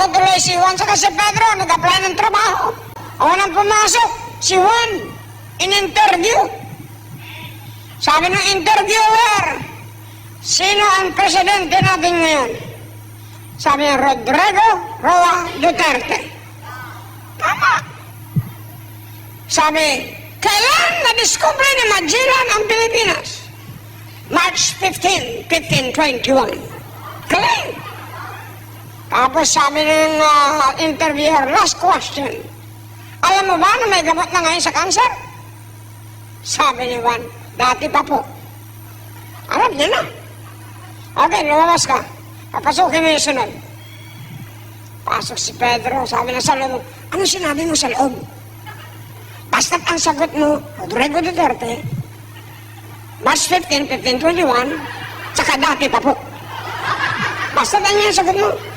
Bago tuloy si Juan saka si Pedro, nag-apply ng trabaho. Ako nang pumasok, si Juan, in-interview. Sabi ng interviewer, sino ang presidente natin ngayon? Sabi niya, Rodrigo Roa Duterte. Tama. Sabi, kailan na-discover ni Magellan ang Pilipinas? March 15, 1521. Kailan? Tapos sabi ng interviewer, last question. Alam mo ba na may gamot na ngayon sa cancer? Sabi ni Juan, dati pa po. Alam niya na. Okay, lumabas ka. Papasukin mo yung sunod. Pasok si Pedro, sabi na sa loob, ano sinabi mo sa loob? Basta't ang sagot mo, Rodrigo Duterte, March 15, 1521, tsaka dati pa po. Basta't ang yung sagot mo.